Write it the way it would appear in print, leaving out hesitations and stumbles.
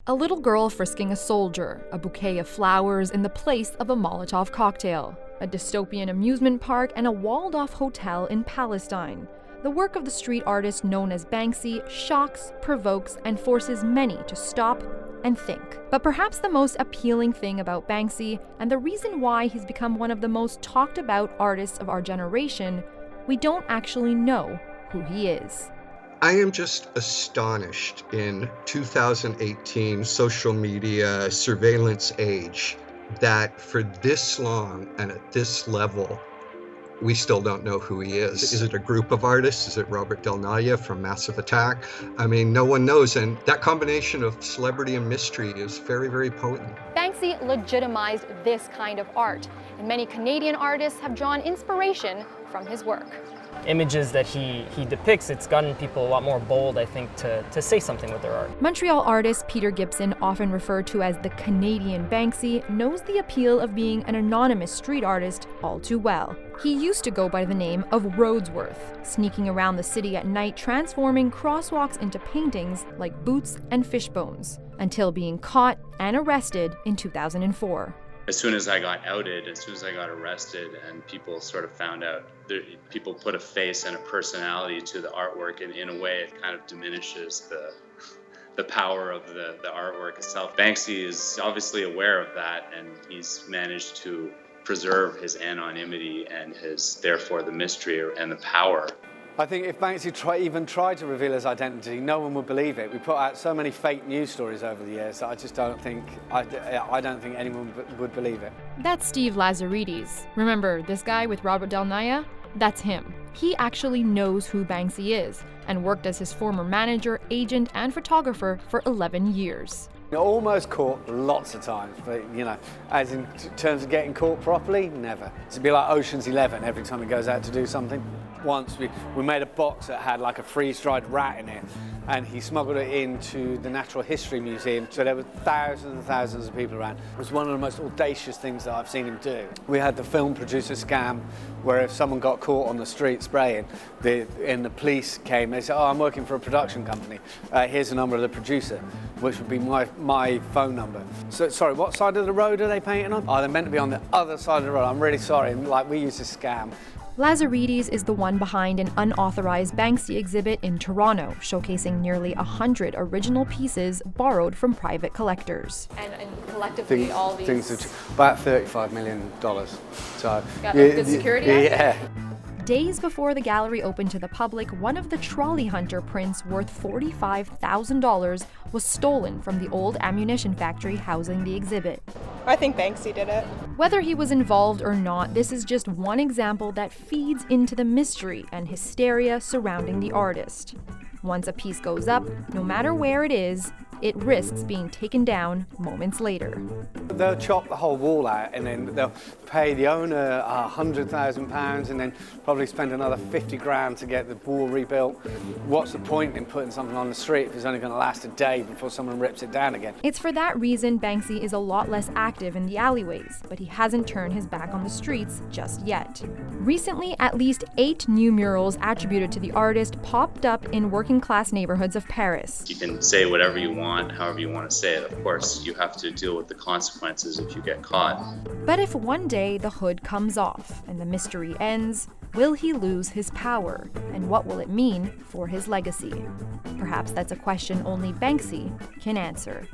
A little girl frisking a soldier, a bouquet of flowers in the place of a Molotov cocktail, a dystopian amusement park, and a walled-off hotel in Palestine. The work of the street artist known as Banksy shocks, provokes, and forces many to stop and think. But perhaps the most appealing thing about Banksy, and the reason why he's become one of the most talked about artists of our generation, we don't actually know who he is. I am just astonished in 2018 social media surveillance age that for this long and at this level, we still don't know who he is. Is it a group of artists? Is it Robert Del Naja from Massive Attack? I mean, no one knows. And that combination of celebrity and mystery is very, very potent. Banksy legitimized this kind of art, and many Canadian artists have drawn inspiration from his work. Images that he depicts, it's gotten people a lot more bold, I think, to say something with their art. Montreal artist Peter Gibson, often referred to as the Canadian Banksy, knows the appeal of being an anonymous street artist all too well. He used to go by the name of Roadsworth, sneaking around the city at night, transforming crosswalks into paintings like boots and fishbones, until being caught and arrested in 2004. As soon as I got outed, as soon as I got arrested and people sort of found out, people put a face and a personality to the artwork, and in a way it kind of diminishes the power of the artwork itself. Banksy is obviously aware of that, and he's managed to preserve his anonymity and therefore the mystery and the power. I think if Banksy even tried to reveal his identity, no one would believe it. We put out so many fake news stories over the years that I just don't think, I don't think anyone would believe it. That's Steve Lazarides. Remember, this guy with Robert Del Naja? That's him. He actually knows who Banksy is and worked as his former manager, agent, and photographer for 11 years. Almost caught lots of times, but as in terms of getting caught properly, never. It'd be like Ocean's 11 every time he goes out to do something. Once we made a box that had like a freeze-dried rat in it, and he smuggled it into the Natural History Museum, so there were thousands and thousands of people around. It was one of the most audacious things that I've seen him do. We had the film producer scam, where if someone got caught on the street spraying, the police came, they said, "Oh, I'm working for a production company. Here's the number of the producer," which would be my phone number. So, sorry, what side of the road are they painting on? Oh, they're meant to be on the other side of the road. I'm really sorry. Like, we use this scam. Lazarides is the one behind an unauthorized Banksy exhibit in Toronto, showcasing nearly 100 original pieces borrowed from private collectors. And collectively, all these... Things about $35 million. So, got good security? Yeah. Days before the gallery opened to the public, one of the trolley hunter prints worth $45,000 was stolen from the old ammunition factory housing the exhibit. I think Banksy did it. Whether he was involved or not, this is just one example that feeds into the mystery and hysteria surrounding the artist. Once a piece goes up, no matter where it is, it risks being taken down moments later. They'll chop the whole wall out, and then they'll pay the owner £100,000 and then probably spend another 50 grand to get the wall rebuilt. What's the point in putting something on the street if it's only going to last a day before someone rips it down again? It's for that reason Banksy is a lot less active in the alleyways, but he hasn't turned his back on the streets just yet. Recently, at least 8 new murals attributed to the artist popped up in working-class neighborhoods of Paris. You can say whatever you want, however you want to say it. Of course, you have to deal with the consequences if you get caught. But if one day the hood comes off and the mystery ends, will he lose his power? And what will it mean for his legacy? Perhaps that's a question only Banksy can answer.